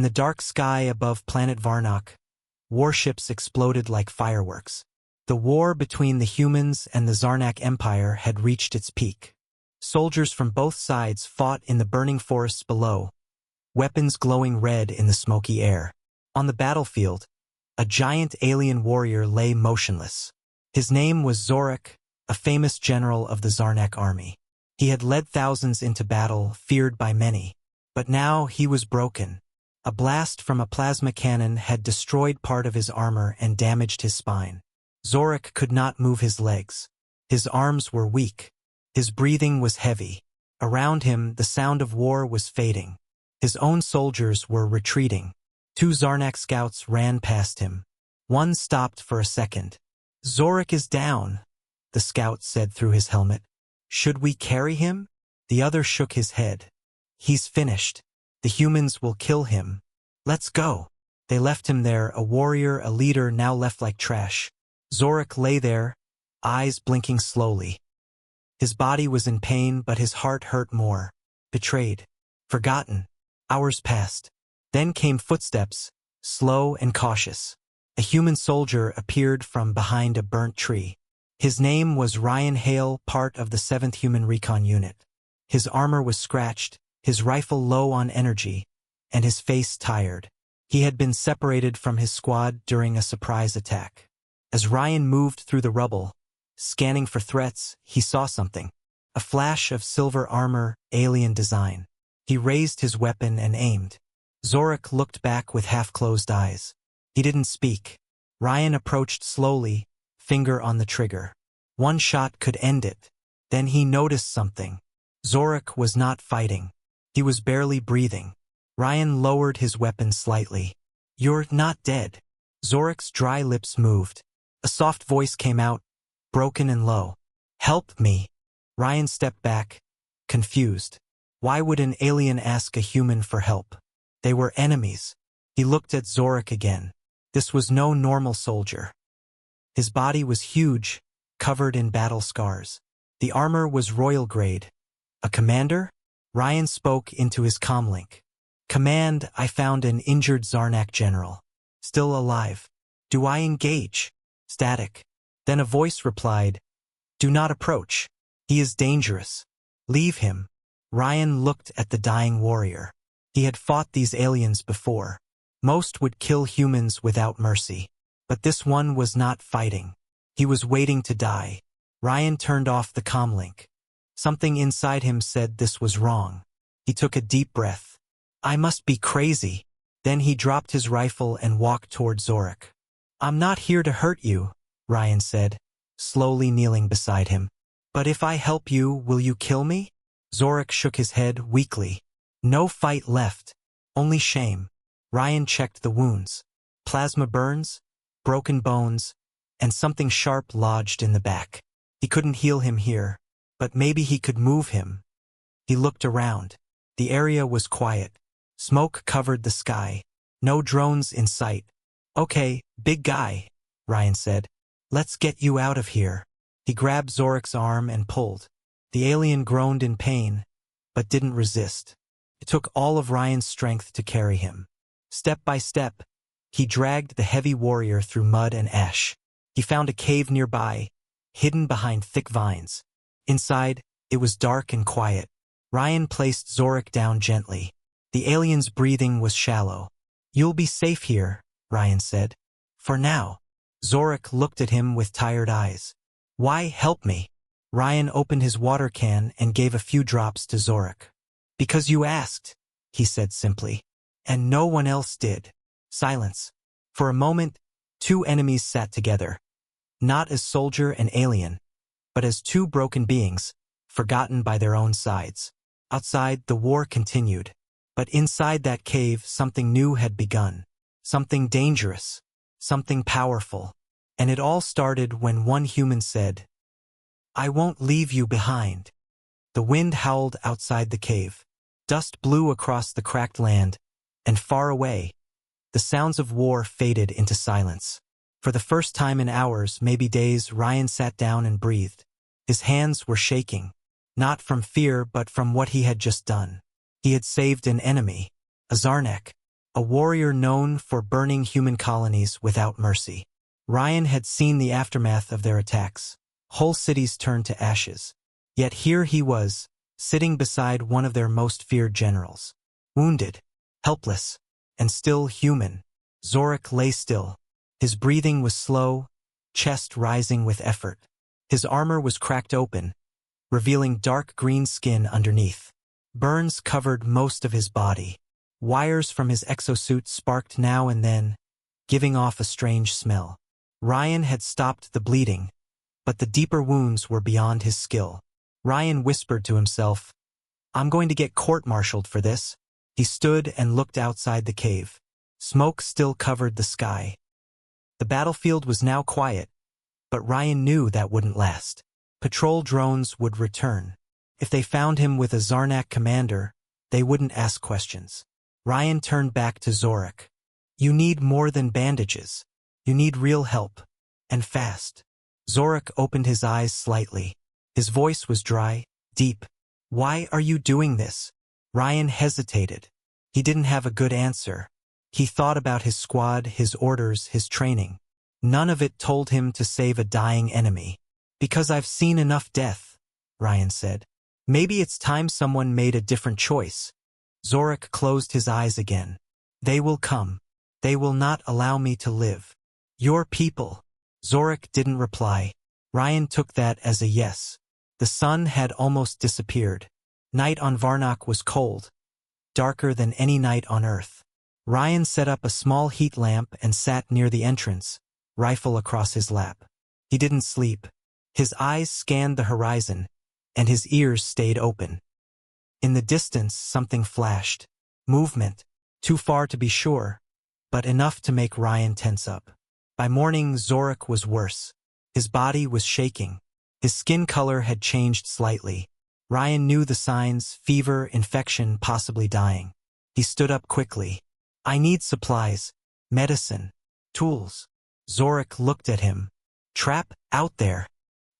In the dark sky above planet Varnock, warships exploded like fireworks. The war between the humans and the Zarnak Empire had reached its peak. Soldiers from both sides fought in the burning forests below, weapons glowing red in the smoky air. On the battlefield, a giant alien warrior lay motionless. His name was Zorak, a famous general of the Zarnak army. He had led thousands into battle, feared by many. But now he was broken. A blast from a plasma cannon had destroyed part of his armor and damaged his spine. Zorak could not move his legs. His arms were weak. His breathing was heavy. Around him, the sound of war was fading. His own soldiers were retreating. 2 Zarnak scouts ran past him. One stopped for a second. "Zorak is down," the scout said through his helmet. "Should we carry him?" The other shook his head. "He's finished. The humans will kill him. Let's go." They left him there, a warrior, a leader, now left like trash. Zorak lay there, eyes blinking slowly. His body was in pain, but his heart hurt more. Betrayed. Forgotten. Hours passed. Then came footsteps, slow and cautious. A human soldier appeared from behind a burnt tree. His name was Ryan Hale, part of the 7th Human Recon Unit. His armor was scratched, his rifle low on energy, and his face tired. He had been separated from his squad during a surprise attack. As Ryan moved through the rubble, scanning for threats, he saw something. A flash of silver armor, alien design. He raised his weapon and aimed. Zorak looked back with half-closed eyes. He didn't speak. Ryan approached slowly, finger on the trigger. One shot could end it. Then he noticed something. Zorak was not fighting. He was barely breathing. Ryan lowered his weapon slightly. "You're not dead." Zorak's dry lips moved. A soft voice came out, broken and low. "Help me." Ryan stepped back, confused. Why would an alien ask a human for help? They were enemies. He looked at Zorak again. This was no normal soldier. His body was huge, covered in battle scars. The armor was royal grade. A commander? Ryan spoke into his comlink. "Command, I found an injured Zarnak general. Still alive. Do I engage?" Static. Then a voice replied, "Do not approach. He is dangerous. Leave him." Ryan looked at the dying warrior. He had fought these aliens before. Most would kill humans without mercy. But this one was not fighting. He was waiting to die. Ryan turned off the comlink. Something inside him said this was wrong. He took a deep breath. "I must be crazy." Then he dropped his rifle and walked toward Zorak. "I'm not here to hurt you," Ryan said, slowly kneeling beside him. "But if I help you, will you kill me?" Zorak shook his head weakly. No fight left, only shame. Ryan checked the wounds. Plasma burns, broken bones, and something sharp lodged in the back. He couldn't heal him here, but maybe he could move him. He looked around. The area was quiet. Smoke covered the sky. No drones in sight. "Okay, big guy," Ryan said. "Let's get you out of here." He grabbed Zorak's arm and pulled. The alien groaned in pain, but didn't resist. It took all of Ryan's strength to carry him. Step by step, he dragged the heavy warrior through mud and ash. He found a cave nearby, hidden behind thick vines. Inside, it was dark and quiet. Ryan placed Zorak down gently. The alien's breathing was shallow. "You'll be safe here," Ryan said. "For now." Zorak looked at him with tired eyes. "Why help me?" Ryan opened his water can and gave a few drops to Zorak. "Because you asked," he said simply. "And no one else did." Silence. For a moment, 2 enemies sat together. Not as soldier and alien, but as 2 broken beings, forgotten by their own sides. Outside, the war continued. But inside that cave, something new had begun. Something dangerous. Something powerful. And it all started when one human said, "I won't leave you behind." The wind howled outside the cave. Dust blew across the cracked land, and far away, the sounds of war faded into silence. For the first time in hours, maybe days, Ryan sat down and breathed. His hands were shaking, not from fear but from what he had just done. He had saved an enemy, a Zarnak. a warrior known for burning human colonies without mercy. Ryan had seen the aftermath of their attacks. Whole cities turned to ashes. Yet here he was, sitting beside one of their most feared generals. Wounded, helpless, and still human. Zorik lay still. His breathing was slow, chest rising with effort. His armor was cracked open, revealing dark green skin underneath. Burns covered most of his body. Wires from his exosuit sparked now and then, giving off a strange smell. Ryan had stopped the bleeding, but the deeper wounds were beyond his skill. Ryan whispered to himself, "I'm going to get court-martialed for this." He stood and looked outside the cave. Smoke still covered the sky. The battlefield was now quiet, but Ryan knew that wouldn't last. Patrol drones would return. If they found him with a Zarnak commander, they wouldn't ask questions. Ryan turned back to Zorik. "You need more than bandages. You need real help. And fast." Zorik opened his eyes slightly. His voice was dry, deep. "Why are you doing this?" Ryan hesitated. He didn't have a good answer. He thought about his squad, his orders, his training. None of it told him to save a dying enemy. "Because I've seen enough death," Ryan said. "Maybe it's time someone made a different choice." Zorik closed his eyes again. "They will come. They will not allow me to live. Your people." Zorik didn't reply. Ryan took that as a yes. The sun had almost disappeared. Night on Varnock was cold, darker than any night on Earth. Ryan set up a small heat lamp and sat near the entrance, rifle across his lap. He didn't sleep. His eyes scanned the horizon, and his ears stayed open. In the distance, something flashed. Movement, too far to be sure, but enough to make Ryan tense up. By morning, Zorik was worse. His body was shaking. His skin color had changed slightly. Ryan knew the signs: fever, infection, possibly dying. He stood up quickly. "I need supplies, medicine, tools." Zorik looked at him. "Trap out there.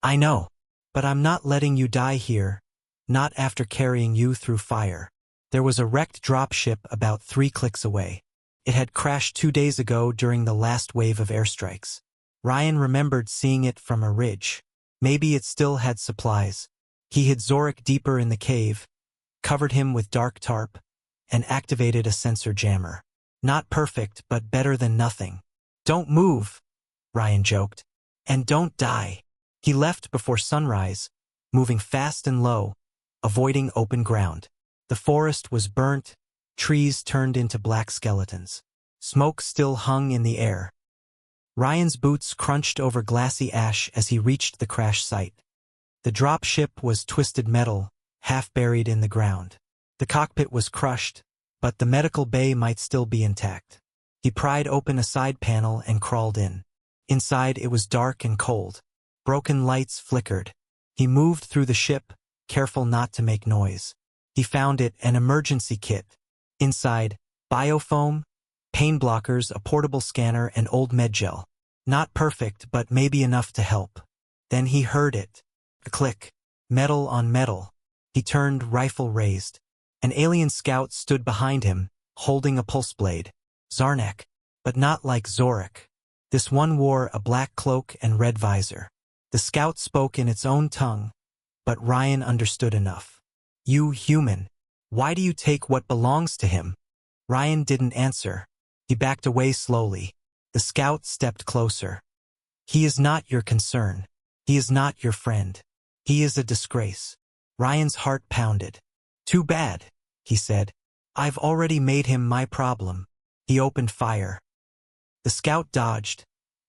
I know, but I'm not letting you die here, not after carrying you through fire." There was a wrecked dropship about 3 clicks away. It had crashed 2 days ago during the last wave of airstrikes. Ryan remembered seeing it from a ridge. Maybe it still had supplies. He hid Zorik deeper in the cave, covered him with dark tarp, and activated a sensor jammer. Not perfect, but better than nothing. "Don't move," Ryan joked. "And don't die." He left before sunrise, moving fast and low, avoiding open ground. The forest was burnt, trees turned into black skeletons. Smoke still hung in the air. Ryan's boots crunched over glassy ash as he reached the crash site. The drop ship was twisted metal, half buried in the ground. The cockpit was crushed, but the medical bay might still be intact. He pried open a side panel and crawled in. Inside it was dark and cold. Broken lights flickered. He moved through the ship, careful not to make noise. He found it: an emergency kit. Inside, biofoam, pain blockers, a portable scanner, and old medgel. Not perfect, but maybe enough to help. Then he heard it. A click. Metal on metal. He turned, rifle raised. An alien scout stood behind him, holding a pulse blade. Zarnak, but not like Zorik. This one wore a black cloak and red visor. The scout spoke in its own tongue, but Ryan understood enough. "You human, why do you take what belongs to him?" Ryan didn't answer. He backed away slowly. The scout stepped closer. "He is not your concern. He is not your friend. He is a disgrace." Ryan's heart pounded. "Too bad," he said. "I've already made him my problem." He opened fire. The scout dodged,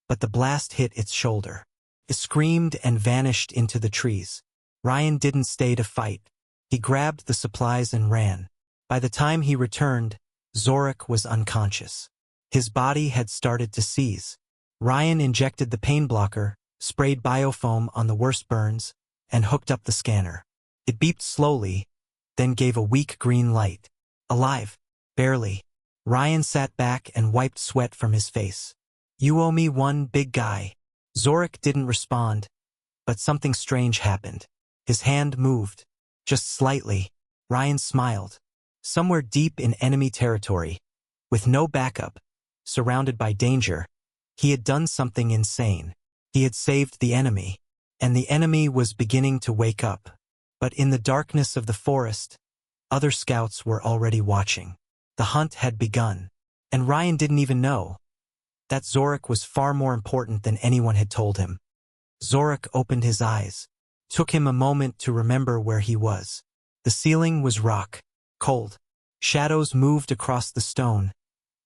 but the blast hit its shoulder. It screamed and vanished into the trees. Ryan didn't stay to fight. He grabbed the supplies and ran. By the time he returned, Zorik was unconscious. His body had started to seize. Ryan injected the pain blocker, sprayed biofoam on the worst burns, and hooked up the scanner. It beeped slowly, then gave a weak green light. Alive. Barely. Ryan sat back and wiped sweat from his face. "You owe me one, big guy." Zorik didn't respond, but something strange happened. His hand moved, just slightly. Ryan smiled. Somewhere deep in enemy territory, With no backup, surrounded by danger, he had done something insane. He had saved the enemy, and the enemy was beginning to wake up. But in the darkness of the forest, other scouts were already watching. The hunt had begun, and Ryan didn't even know that Zorak was far more important than anyone had told him. Zorak opened his eyes. Took him a moment to remember where he was. The ceiling was rock, cold. Shadows moved across the stone,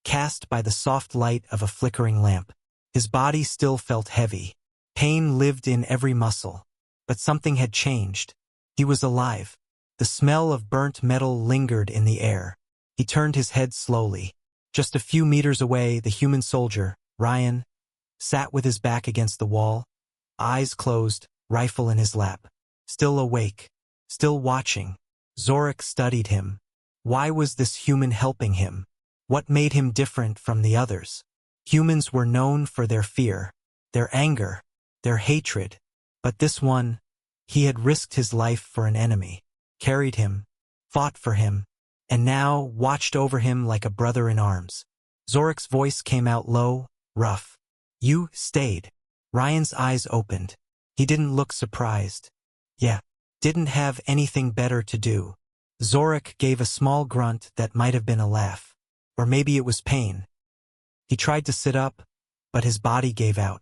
cast by the soft light of a flickering lamp. His body still felt heavy. Pain lived in every muscle. But something had changed. He was alive. The smell of burnt metal lingered in the air. He turned his head slowly. Just a few meters away, the human soldier, Ryan, sat with his back against the wall, eyes closed, rifle in his lap. Still awake, still watching. Zorak studied him. Why was this human helping him? What made him different from the others? Humans were known for their fear, their anger, their hatred. But this one, he had risked his life for an enemy, carried him, fought for him, and now watched over him like a brother in arms. Zorak's voice came out low, rough. You stayed. Ryan's eyes opened. He didn't look surprised. Yeah, didn't have anything better to do. Zorak gave a small grunt that might have been a laugh. Or maybe it was pain. He tried to sit up, but his body gave out.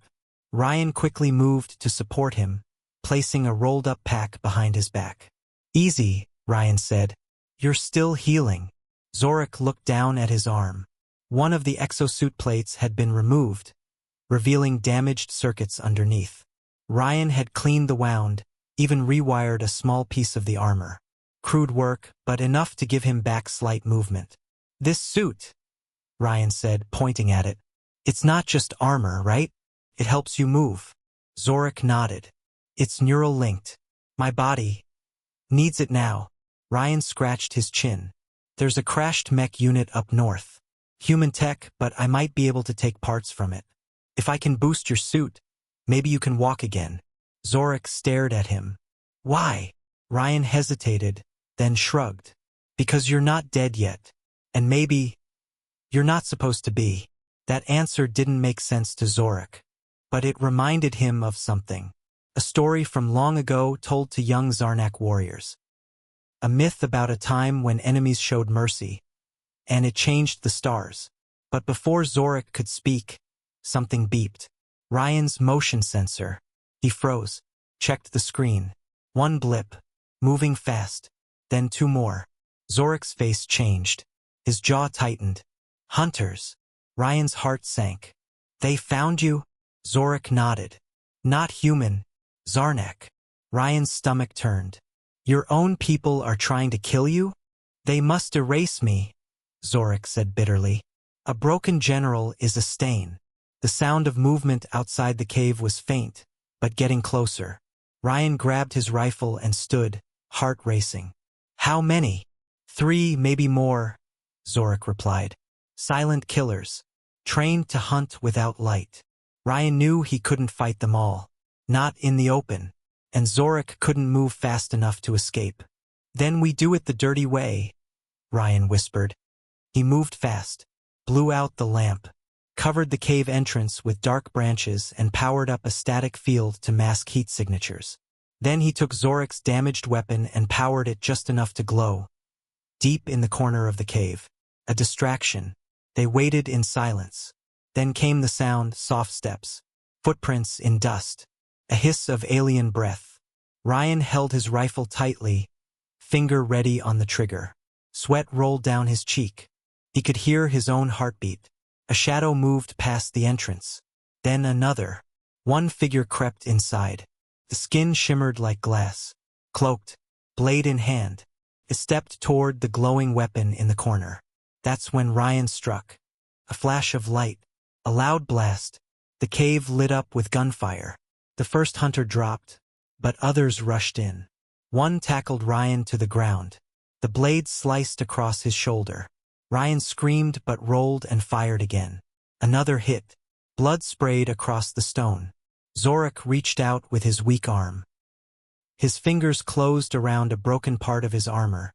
Ryan quickly moved to support him, placing a rolled-up pack behind his back. Easy, Ryan said. You're still healing. Zorak looked down at his arm. One of the exosuit plates had been removed, revealing damaged circuits underneath. Ryan had cleaned the wound, even rewired a small piece of the armor. Crude work, but enough to give him back slight movement. This suit, Ryan said, pointing at it. It's not just armor, right? It helps you move. Zorak nodded. It's neural linked. My body needs it now. Ryan scratched his chin. There's a crashed mech unit up north. Human tech, but I might be able to take parts from it. If I can boost your suit, maybe you can walk again. Zorak stared at him. Why? Ryan hesitated, then shrugged. Because you're not dead yet. And maybe you're not supposed to be. That answer didn't make sense to Zorak. But it reminded him of something. A story from long ago told to young Zarnak warriors. A myth about a time when enemies showed mercy. And it changed the stars. But before Zorak could speak, something beeped. Ryan's motion sensor. He froze, checked the screen. One blip, moving fast, then two more. Zorak's face changed. His jaw tightened. Hunters. Ryan's heart sank. They found you? Zorak nodded. Not human. Zarnak. Ryan's stomach turned. Your own people are trying to kill you? They must erase me, Zorak said bitterly. A broken general is a stain. The sound of movement outside the cave was faint, but getting closer. Ryan grabbed his rifle and stood, heart racing. How many? 3, maybe more, Zorak replied. Silent killers, trained to hunt without light. Ryan knew he couldn't fight them all. Not in the open. And Zorak couldn't move fast enough to escape. Then we do it the dirty way, Ryan whispered. He moved fast, blew out the lamp, covered the cave entrance with dark branches and powered up a static field to mask heat signatures. Then he took Zorak's damaged weapon and powered it just enough to glow. Deep in the corner of the cave. A distraction. They waited in silence. Then came the sound, soft steps, footprints in dust, a hiss of alien breath. Ryan held his rifle tightly, finger ready on the trigger. Sweat rolled down his cheek. He could hear his own heartbeat. A shadow moved past the entrance. Then another. One figure crept inside. The skin shimmered like glass. Cloaked, blade in hand. It stepped toward the glowing weapon in the corner. That's when Ryan struck. A flash of light. A loud blast. The cave lit up with gunfire. The first hunter dropped, but others rushed in. One tackled Ryan to the ground. The blade sliced across his shoulder. Ryan screamed but rolled and fired again. Another hit. Blood sprayed across the stone. Zorak reached out with his weak arm. His fingers closed around a broken part of his armor.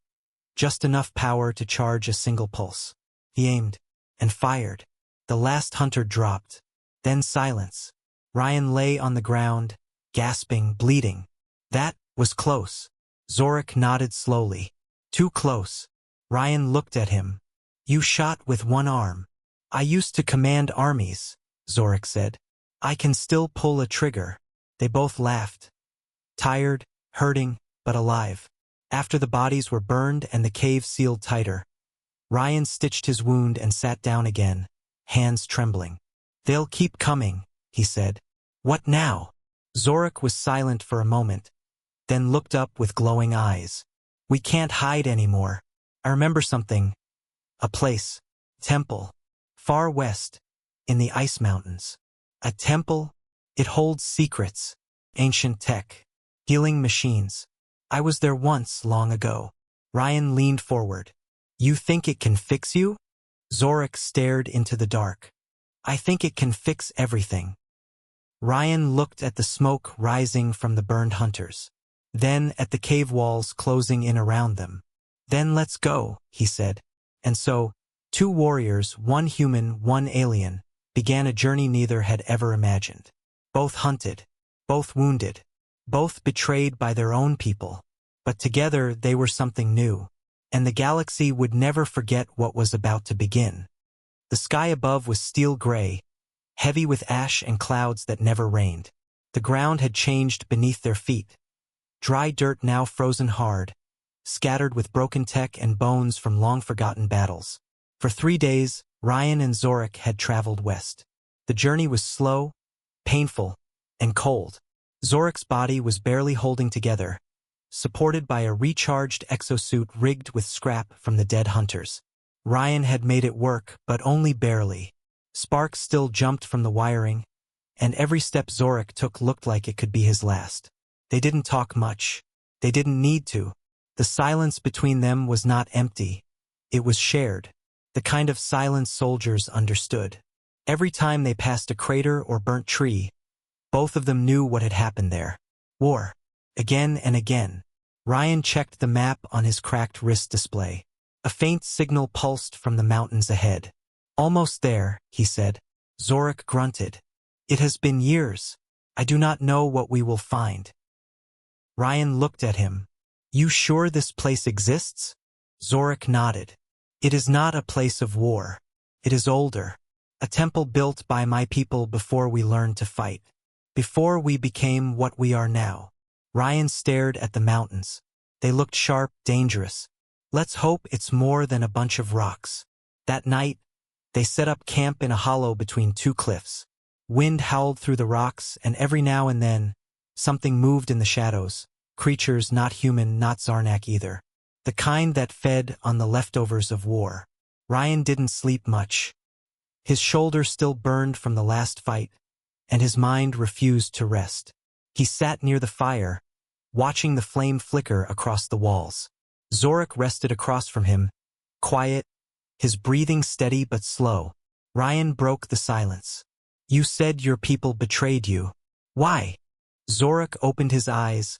Just enough power to charge a single pulse. He aimed. and fired. The last hunter dropped. Then silence. Ryan lay on the ground, gasping, bleeding. That was close. Zorik nodded slowly. Too close. Ryan looked at him. You shot with one arm. I used to command armies, Zorik said. I can still pull a trigger. They both laughed. Tired, hurting, but alive. After the bodies were burned and the cave sealed tighter, Ryan stitched his wound and sat down again, hands trembling. They'll keep coming, he said. What now? Zorik was silent for a moment, then looked up with glowing eyes. We can't hide anymore. I remember something. A place. Temple. Far west. In the ice mountains. A temple? It holds secrets. Ancient tech. Healing machines. I was there once, long ago. Ryan leaned forward. You think it can fix you? Zorik stared into the dark. I think it can fix everything. Ryan looked at the smoke rising from the burned hunters. Then at the cave walls closing in around them. Then let's go, he said. And so, two warriors, one human, one alien, began a journey neither had ever imagined. Both hunted, both wounded, both betrayed by their own people. But together they were something new, and the galaxy would never forget what was about to begin. The sky above was steel gray, heavy with ash and clouds that never rained. The ground had changed beneath their feet. Dry dirt now frozen hard, scattered with broken tech and bones from long-forgotten battles. For 3 days, Ryan and Zorik had traveled west. The journey was slow, painful, and cold. Zorik's body was barely holding together, supported by a recharged exosuit rigged with scrap from the dead hunters. Ryan had made it work, but only barely. Sparks still jumped from the wiring, and every step Zorik took looked like it could be his last. They didn't talk much. They didn't need to. The silence between them was not empty. It was shared. The kind of silence soldiers understood. Every time they passed a crater or burnt tree, both of them knew what had happened there. War. Again and again. Ryan checked the map on his cracked wrist display. A faint signal pulsed from the mountains ahead. Almost there, he said. Zorik grunted. It has been years. I do not know what we will find. Ryan looked at him. You sure this place exists? Zorik nodded. It is not a place of war. It is older. A temple built by my people before we learned to fight. Before we became what we are now. Ryan stared at the mountains. They looked sharp, dangerous. Let's hope it's more than a bunch of rocks. That night, they set up camp in a hollow between two cliffs. Wind howled through the rocks, and every now and then, something moved in the shadows. Creatures not human, not Zarnak either. The kind that fed on the leftovers of war. Ryan didn't sleep much. His shoulder still burned from the last fight, and his mind refused to rest. He sat near the fire, watching the flame flicker across the walls. Zorik rested across from him, quiet, his breathing steady but slow. Ryan broke the silence. You said your people betrayed you. Why? Zorik opened his eyes,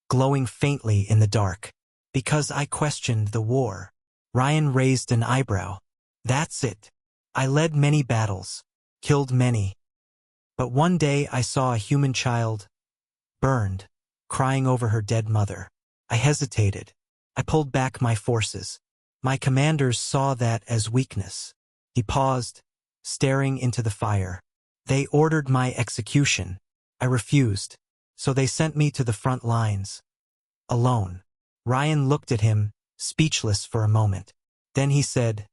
glowing faintly in the dark. Because I questioned the war. Ryan raised an eyebrow. That's it. I led many battles, killed many. But one day I saw a human child, burned, crying over her dead mother. I hesitated. I pulled back my forces. My commanders saw that as weakness. He paused, staring into the fire. They ordered my execution. I refused, so they sent me to the front lines. Alone. Ryan looked at him, speechless for a moment. Then he said,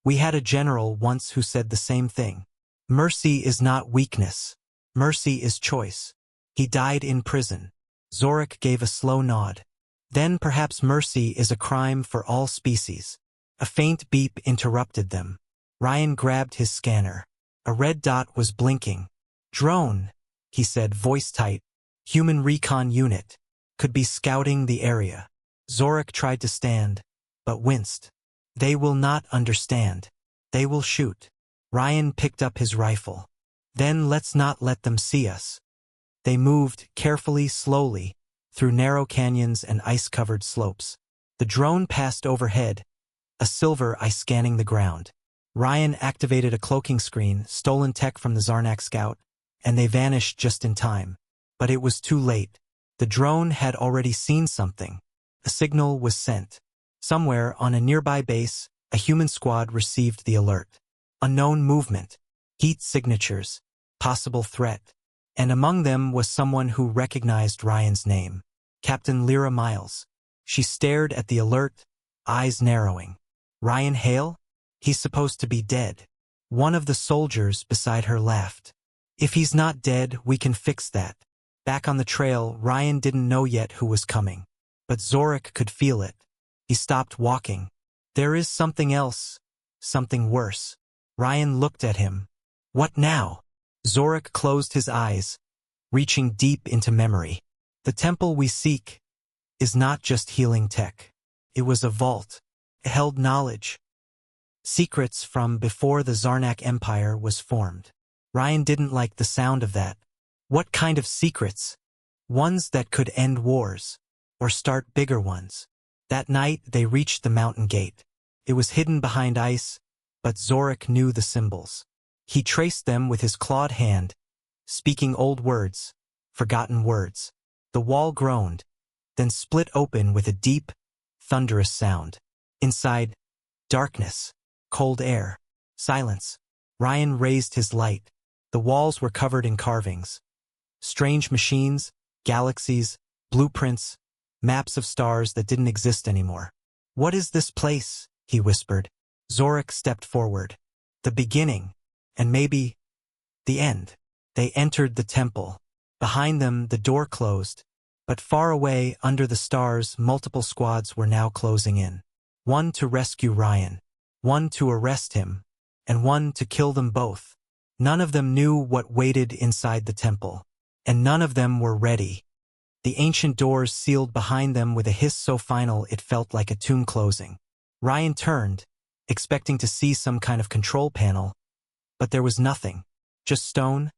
we had a general once who said the same thing. Mercy is not weakness. Mercy is choice. He died in prison. Zorik gave a slow nod. Then perhaps mercy is a crime for all species. A faint beep interrupted them. Ryan grabbed his scanner. A red dot was blinking. Drone, he said, voice tight. Human recon unit. Could be scouting the area. Zorik tried to stand, but winced. They will not understand. They will shoot. Ryan picked up his rifle. Then let's not let them see us. They moved, carefully, slowly, through narrow canyons and ice-covered slopes. The drone passed overhead, a silver eye scanning the ground. Ryan activated a cloaking screen, stolen tech from the Zarnak scout, and they vanished just in time. But it was too late. The drone had already seen something. A signal was sent. Somewhere on a nearby base, a human squad received the alert. Unknown movement, heat signatures, possible threat. And among them was someone who recognized Ryan's name. Captain Lyra Miles. She stared at the alert, eyes narrowing. Ryan Hale? He's supposed to be dead. One of the soldiers beside her laughed. If he's not dead, we can fix that. Back on the trail, Ryan didn't know yet who was coming. But Zorik could feel it. He stopped walking. There is something else. Something worse. Ryan looked at him. What now? Zorik closed his eyes, reaching deep into memory. The temple we seek is not just healing tech. It was a vault. It held knowledge. Secrets from before the Zarnak Empire was formed. Ryan didn't like the sound of that. What kind of secrets? Ones that could end wars, or start bigger ones. That night they reached the mountain gate. It was hidden behind ice, but Zorik knew the symbols. He traced them with his clawed hand, speaking old words, forgotten words. The wall groaned, then split open with a deep, thunderous sound. Inside, darkness, cold air, silence. Ryan raised his light. The walls were covered in carvings. Strange machines, galaxies, blueprints, maps of stars that didn't exist anymore. What is this place? He whispered. Zorik stepped forward. The beginning, and maybe the end. They entered the temple. Behind them, the door closed. But far away, under the stars, multiple squads were now closing in. One to rescue Ryan, one to arrest him, and one to kill them both. None of them knew what waited inside the temple, and none of them were ready. The ancient doors sealed behind them with a hiss so final it felt like a tomb closing. Ryan turned, expecting to see some kind of control panel, but there was nothing. Just stone,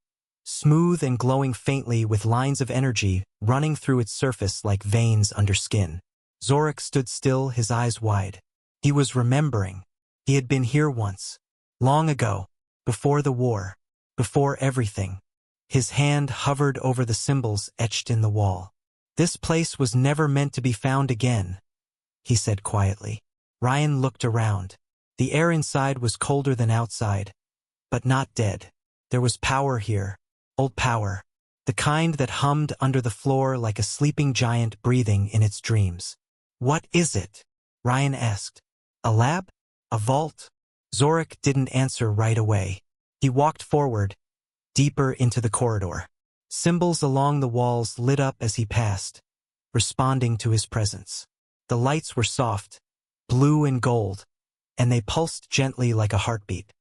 smooth and glowing faintly with lines of energy running through its surface like veins under skin. Zorik stood still, his eyes wide. He was remembering. He had been here once. Long ago. Before the war. Before everything. His hand hovered over the symbols etched in the wall. This place was never meant to be found again, he said quietly. Ryan looked around. The air inside was colder than outside, but not dead. There was power here. Old power. The kind that hummed under the floor like a sleeping giant breathing in its dreams. What is it? Ryan asked. A lab? A vault? Zorik didn't answer right away. He walked forward, deeper into the corridor. Symbols along the walls lit up as he passed, responding to his presence. The lights were soft, blue and gold, and they pulsed gently like a heartbeat.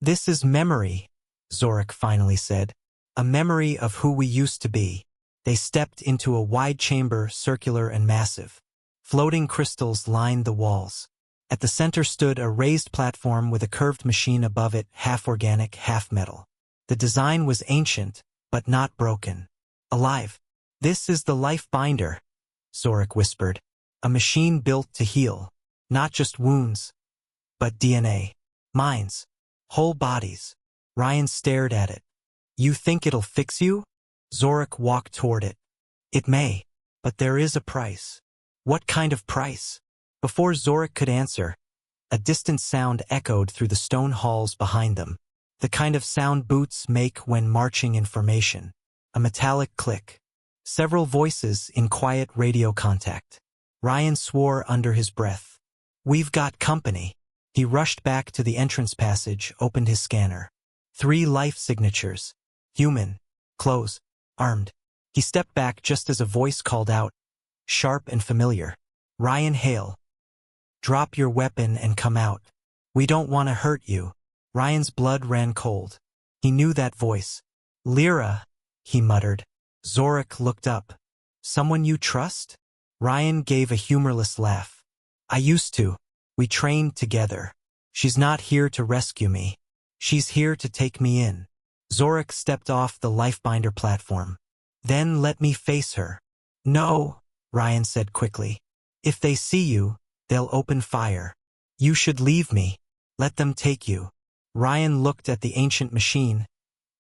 This is memory, Zorik finally said. A memory of who we used to be. They stepped into a wide chamber, circular and massive. Floating crystals lined the walls. At the center stood a raised platform with a curved machine above it, half organic, half metal. The design was ancient, but not broken. Alive. This is the life binder, Zorik whispered. A machine built to heal. Not just wounds, but DNA. Minds. Whole bodies. Ryan stared at it. You think it'll fix you? Zorik walked toward it. It may, but there is a price. What kind of price? Before Zorik could answer, a distant sound echoed through the stone halls behind them. The kind of sound boots make when marching in formation. A metallic click. Several voices in quiet radio contact. Ryan swore under his breath. We've got company. He rushed back to the entrance passage, opened his scanner. 3 life signatures. Human. Clothes. Armed. He stepped back just as a voice called out, sharp and familiar. Ryan Hale. Drop your weapon and come out. We don't want to hurt you. Ryan's blood ran cold. He knew that voice. Lyra, he muttered. Zorik looked up. Someone you trust? Ryan gave a humorless laugh. I used to. We trained together. She's not here to rescue me. She's here to take me in. Zorik stepped off the lifebinder platform. Then let me face her. No, Ryan said quickly. If they see you, they'll open fire. You should leave me. Let them take you. Ryan looked at the ancient machine,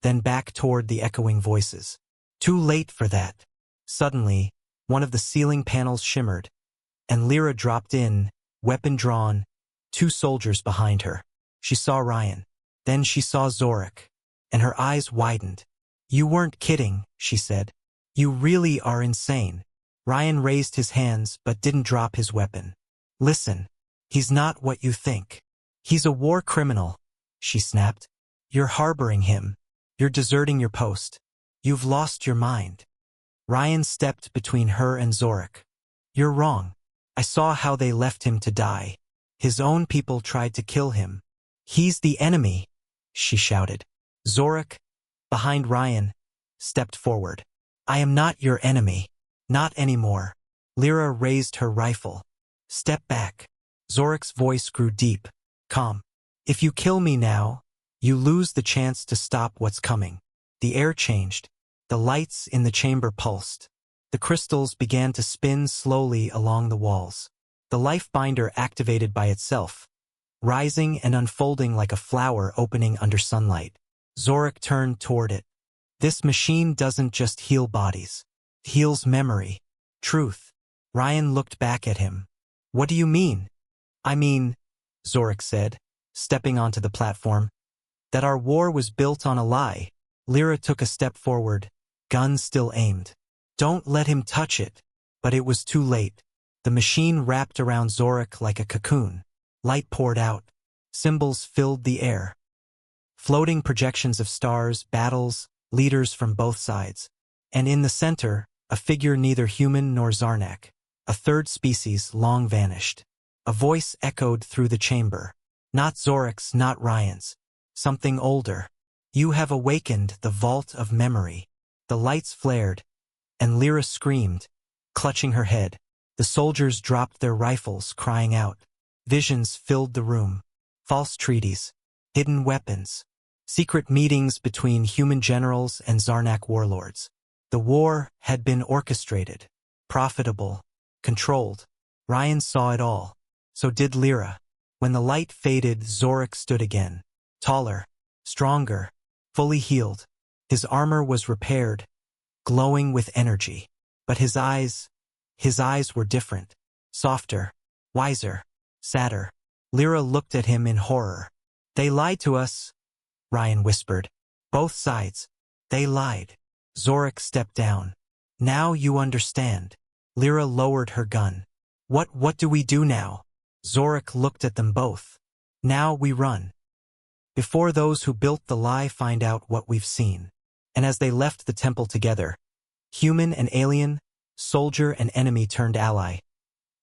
then back toward the echoing voices. Too late for that. Suddenly, one of the ceiling panels shimmered, and Lyra dropped in, weapon drawn, 2 soldiers behind her. She saw Ryan. Then she saw Zorik, and her eyes widened. You weren't kidding, she said. You really are insane. Ryan raised his hands but didn't drop his weapon. Listen, he's not what you think. He's a war criminal, she snapped. You're harboring him. You're deserting your post. You've lost your mind. Ryan stepped between her and Zorik. You're wrong. I saw how they left him to die. His own people tried to kill him. He's the enemy, she shouted. Zorik, behind Ryan, stepped forward. I am not your enemy. Not anymore. Lyra raised her rifle. Step back. Zorik's voice grew deep, calm. If you kill me now, you lose the chance to stop what's coming. The air changed. The lights in the chamber pulsed. The crystals began to spin slowly along the walls. The life binder activated by itself, rising and unfolding like a flower opening under sunlight. Zorik turned toward it. This machine doesn't just heal bodies. It heals memory, truth. Ryan looked back at him. What do you mean? I mean, Zorik said, stepping onto the platform, that our war was built on a lie. Lyra took a step forward, gun still aimed. Don't let him touch it. But it was too late. The machine wrapped around Zorik like a cocoon. Light poured out. Symbols filled the air. Floating projections of stars, battles, leaders from both sides. And in the center, a figure neither human nor Zarnak. A third species long vanished. A voice echoed through the chamber. Not Zorik's, not Ryan's. Something older. You have awakened the vault of memory. The lights flared, and Lyra screamed, clutching her head. The soldiers dropped their rifles, crying out. Visions filled the room. False treaties, hidden weapons, secret meetings between human generals and Zarnak warlords. The war had been orchestrated, profitable, controlled. Ryan saw it all. So did Lyra. When the light faded, Zorik stood again. Taller, stronger, fully healed. His armor was repaired, glowing with energy. But his eyes were different. Softer, wiser, sadder. Lyra looked at him in horror. They lied to us, Ryan whispered. Both sides. They lied. Zorik stepped down. Now you understand. Lyra lowered her gun. What do we do now? Zorik looked at them both. Now we run. Before those who built the lie find out what we've seen. And as they left the temple together, human and alien, soldier and enemy turned ally.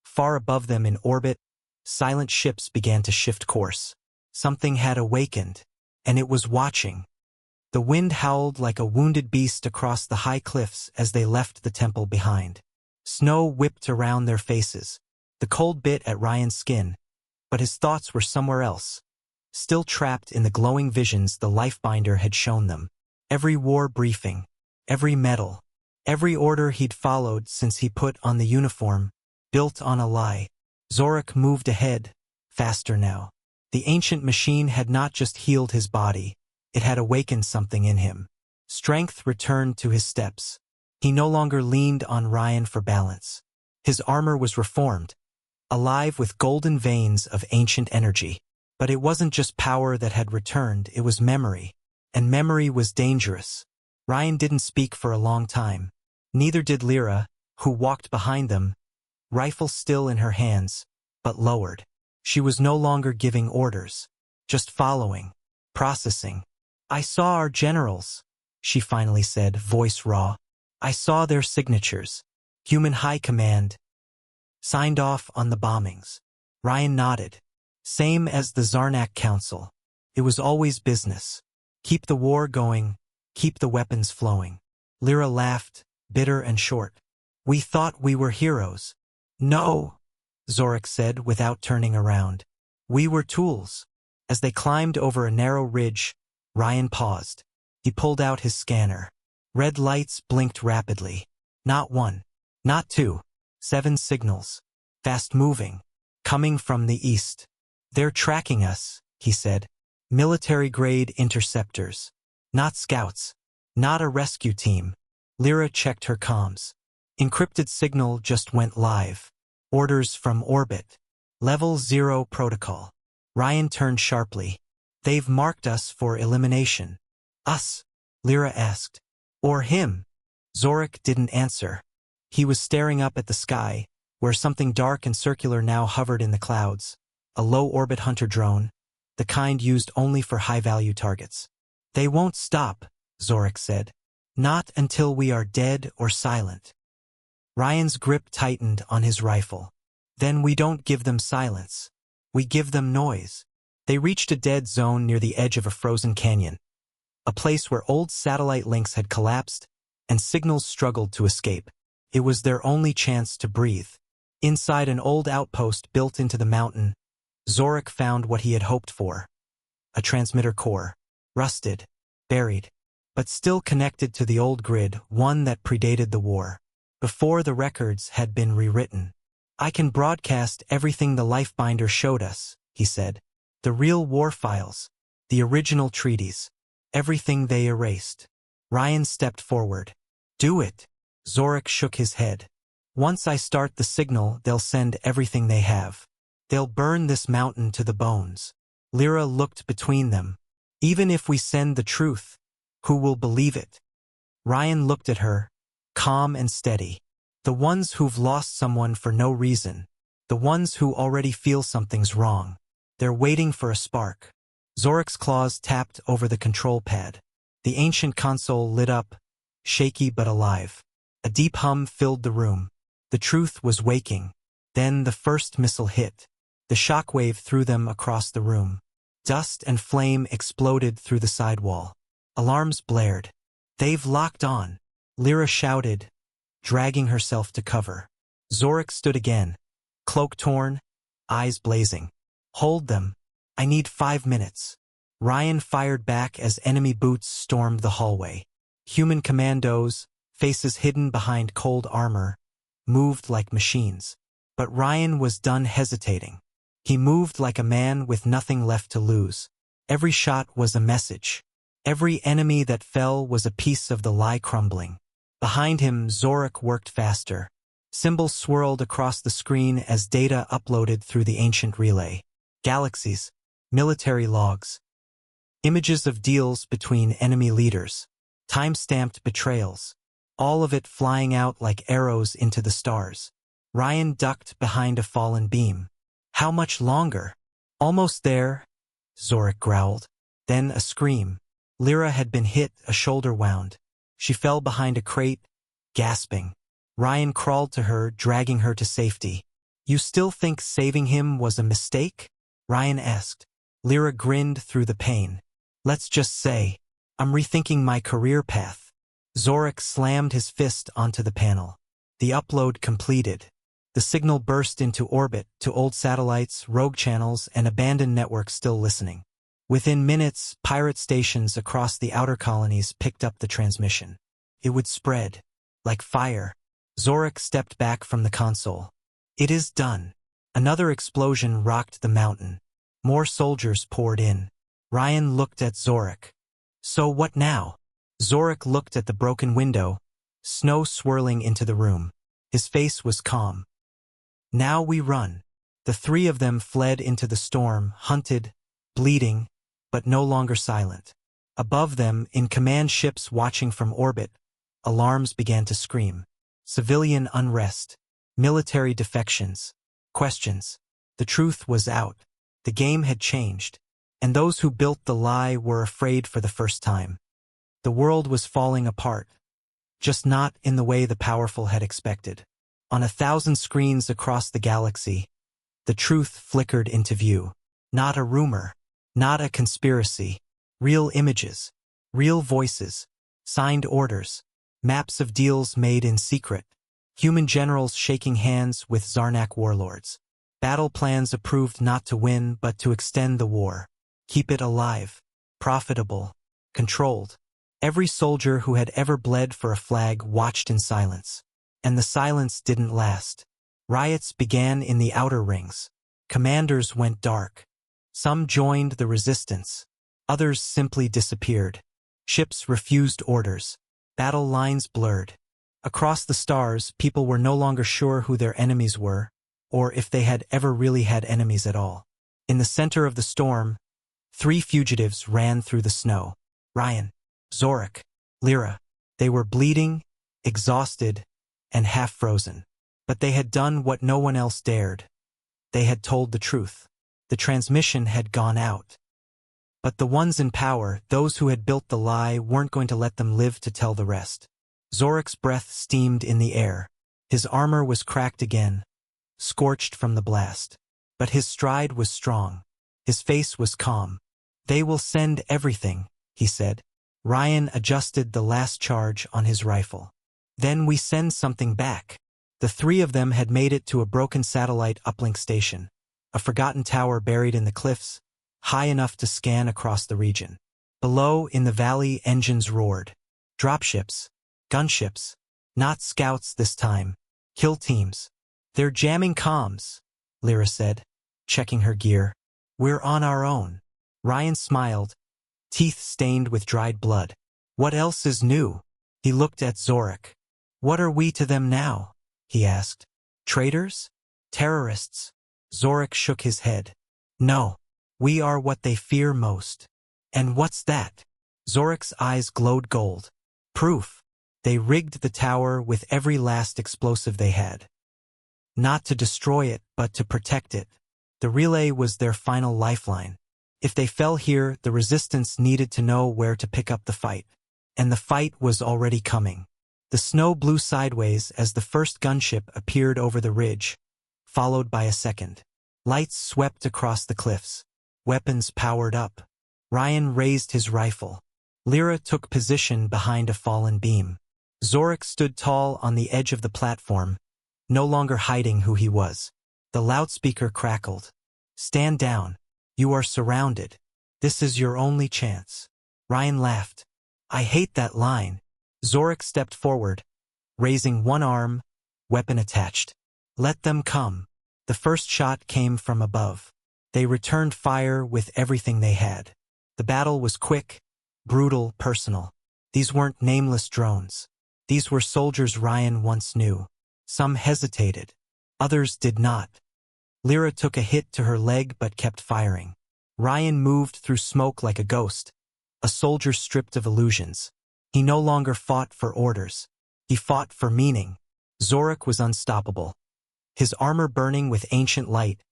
Far above them in orbit, silent ships began to shift course. Something had awakened, and it was watching. The wind howled like a wounded beast across the high cliffs as they left the temple behind. Snow whipped around their faces. The cold bit at Ryan's skin, but his thoughts were somewhere else, still trapped in the glowing visions the Lifebinder had shown them. Every war briefing, every medal, every order he'd followed since he put on the uniform, built on a lie. Zorik moved ahead, faster now. The ancient machine had not just healed his body, it had awakened something in him. Strength returned to his steps. He no longer leaned on Ryan for balance. His armor was reformed, alive with golden veins of ancient energy. But it wasn't just power that had returned, it was memory. And memory was dangerous. Ryan didn't speak for a long time. Neither did Lyra, who walked behind them, rifle still in her hands, but lowered. She was no longer giving orders, just following, processing. I saw our generals, she finally said, voice raw. I saw their signatures. Human High Command signed off on the bombings. Ryan nodded. Same as the Zarnak Council. It was always business. Keep the war going, keep the weapons flowing. Lyra laughed, bitter and short. We thought we were heroes. No, Zorik said without turning around. We were tools. As they climbed over a narrow ridge, Ryan paused. He pulled out his scanner. Red lights blinked rapidly. Not one, not two, 7 signals. Fast moving, coming from the east. They're tracking us, he said. Military-grade interceptors. Not scouts. Not a rescue team. Lyra checked her comms. Encrypted signal just went live. Orders from orbit. Level 0 protocol. Ryan turned sharply. They've marked us for elimination. Us? Lyra asked. Or him? Zorik didn't answer. He was staring up at the sky, where something dark and circular now hovered in the clouds. A low-orbit hunter drone, the kind used only for high-value targets. They won't stop, Zorik said. Not until we are dead or silent. Ryan's grip tightened on his rifle. Then we don't give them silence. We give them noise. They reached a dead zone near the edge of a frozen canyon, a place where old satellite links had collapsed and signals struggled to escape. It was their only chance to breathe. Inside an old outpost built into the mountain, Zorik found what he had hoped for. A transmitter core. Rusted. Buried. But still connected to the old grid, one that predated the war. Before the records had been rewritten. I can broadcast everything the Lifebinder showed us, he said. The real war files. The original treaties. Everything they erased. Ryan stepped forward. Do it. Zorik shook his head. Once I start the signal, they'll send everything they have. They'll burn this mountain to the bones. Lyra looked between them. Even if we send the truth, who will believe it? Ryan looked at her, calm and steady. The ones who've lost someone for no reason. The ones who already feel something's wrong. They're waiting for a spark. Zorik's claws tapped over the control pad. The ancient console lit up, shaky but alive. A deep hum filled the room. The truth was waking. Then the first missile hit. The shockwave threw them across the room. Dust and flame exploded through the sidewall. Alarms blared. They've locked on. Lyra shouted, dragging herself to cover. Zorik stood again. Cloak torn, eyes blazing. Hold them. I need 5 minutes. Ryan fired back as enemy boots stormed the hallway. Human commandos, faces hidden behind cold armor, moved like machines. But Ryan was done hesitating. He moved like a man with nothing left to lose. Every shot was a message. Every enemy that fell was a piece of the lie crumbling. Behind him, Zorik worked faster. Symbols swirled across the screen as data uploaded through the ancient relay. Galaxies, military logs, images of deals between enemy leaders, time-stamped betrayals, all of it flying out like arrows into the stars. Ryan ducked behind a fallen beam. How much longer? Almost there, Zorik growled. Then a scream. Lyra had been hit, a shoulder wound. She fell behind a crate, gasping. Ryan crawled to her, dragging her to safety. You still think saving him was a mistake? Ryan asked. Lyra grinned through the pain. Let's just say, I'm rethinking my career path. Zorik slammed his fist onto the panel. The upload completed. The signal burst into orbit to old satellites, rogue channels, and abandoned networks still listening. Within minutes, pirate stations across the outer colonies picked up the transmission. It would spread. Like fire. Zorik stepped back from the console. It is done. Another explosion rocked the mountain. More soldiers poured in. Ryan looked at Zorik. So what now? Zorik looked at the broken window, snow swirling into the room. His face was calm. Now we run. The three of them fled into the storm, hunted, bleeding, but no longer silent. Above them, in command ships watching from orbit, alarms began to scream. Civilian unrest. Military defections. Questions. The truth was out. The game had changed. And those who built the lie were afraid for the first time. The world was falling apart. Just not in the way the powerful had expected. On 1,000 screens across the galaxy, the truth flickered into view. Not a rumor. Not a conspiracy. Real images. Real voices. Signed orders. Maps of deals made in secret. Human generals shaking hands with Zarnak warlords. Battle plans approved not to win but to extend the war. Keep it alive. Profitable. Controlled. Every soldier who had ever bled for a flag watched in silence. And the silence didn't last. Riots began in the outer rings. Commanders went dark. Some joined the resistance. Others simply disappeared. Ships refused orders. Battle lines blurred. Across the stars, people were no longer sure who their enemies were, or if they had ever really had enemies at all. In the center of the storm, 3 fugitives ran through the snow. Ryan, Zorik, Lyra. They were bleeding, exhausted, and half-frozen. But they had done what no one else dared. They had told the truth. The transmission had gone out. But the ones in power, those who had built the lie, weren't going to let them live to tell the rest. Zorik's breath steamed in the air. His armor was cracked again, scorched from the blast. But his stride was strong. His face was calm. "They will send everything," he said. Ryan adjusted the last charge on his rifle. "Then we send something back." The 3 of them had made it to a broken satellite uplink station, a forgotten tower buried in the cliffs, high enough to scan across the region. Below, in the valley, engines roared. Dropships, gunships, not scouts this time, kill teams. "They're jamming comms," Lyra said, checking her gear. "We're on our own." Ryan smiled, teeth stained with dried blood. "What else is new?" He looked at Zorik. "What are we to them now?" he asked. "Traitors? Terrorists?" Zorik shook his head. "No. We are what they fear most." "And what's that?" Zorik's eyes glowed gold. "Proof. They rigged the tower with every last explosive they had. Not to destroy it, but to protect it. The relay was their final lifeline. If they fell here, the resistance needed to know where to pick up the fight. And the fight was already coming. The snow blew sideways as the first gunship appeared over the ridge, followed by a second. Lights swept across the cliffs. Weapons powered up. Ryan raised his rifle. Lyra took position behind a fallen beam. Zorik stood tall on the edge of the platform, no longer hiding who he was. The loudspeaker crackled. "Stand down. You are surrounded. This is your only chance." Ryan laughed. "I hate that line." Zorik stepped forward, raising one arm, weapon attached. "Let them come." The first shot came from above. They returned fire with everything they had. The battle was quick, brutal, personal. These weren't nameless drones. These were soldiers Ryan once knew. Some hesitated. Others did not. Lyra took a hit to her leg but kept firing. Ryan moved through smoke like a ghost, a soldier stripped of illusions. He no longer fought for orders. He fought for meaning. Zorik was unstoppable. His armor burning with ancient light,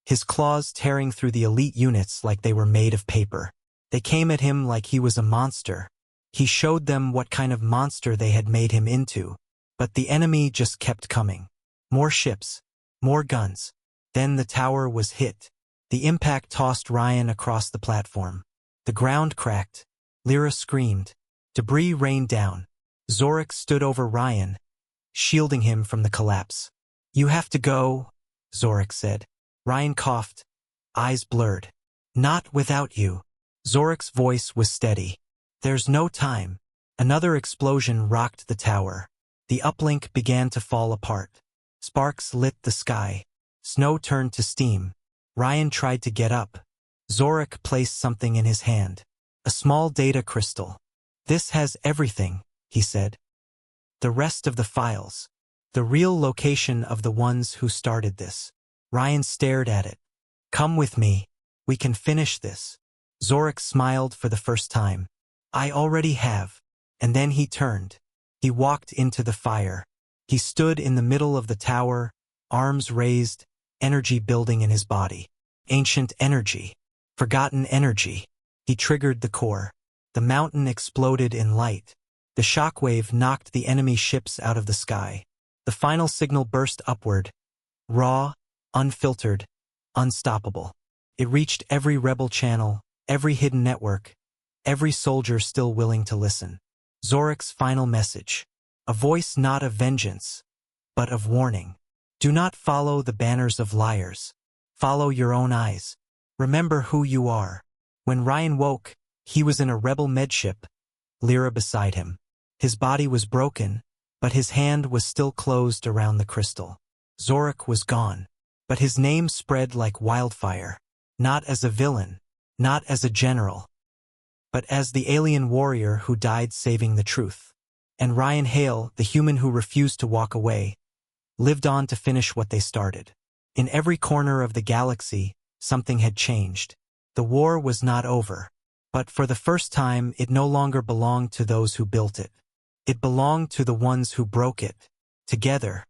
his claws tearing through the elite units like they were made of paper. They came at him like he was a monster. He showed them what kind of monster they had made him into. But the enemy just kept coming. More ships, more guns. Then the tower was hit. The impact tossed Ryan across the platform. The ground cracked. Lyra screamed. Debris rained down. Zorik stood over Ryan, shielding him from the collapse. "You have to go," Zorik said. Ryan coughed, eyes blurred. "Not without you." Zorik's voice was steady. "There's no time." Another explosion rocked the tower. The uplink began to fall apart. Sparks lit the sky. Snow turned to steam. Ryan tried to get up. Zorik placed something in his hand. A small data crystal. "This has everything," he said. "The rest of the files. The real location of the ones who started this." Ryan stared at it. "Come with me. We can finish this." Zorik smiled for the first time. "I already have." And then he turned. He walked into the fire. He stood in the middle of the tower, arms raised, energy building in his body. Ancient energy. Forgotten energy. He triggered the core. The mountain exploded in light. The shockwave knocked the enemy ships out of the sky. The final signal burst upward. Raw, unfiltered, unstoppable. It reached every rebel channel, every hidden network, every soldier still willing to listen. Zorik's final message. A voice not of vengeance, but of warning. Do not follow the banners of liars. Follow your own eyes. Remember who you are. When Ryan woke, he was in a rebel medship, Lyra beside him. His body was broken, but his hand was still closed around the crystal. Zorik was gone, but his name spread like wildfire. not as a villain, not as a general, but as the alien warrior who died saving the truth. And Ryan Hale, the human who refused to walk away, lived on to finish what they started. In every corner of the galaxy, something had changed. The war was not over, but for the first time it no longer belonged to those who built it. It belonged to the ones who broke it. Together,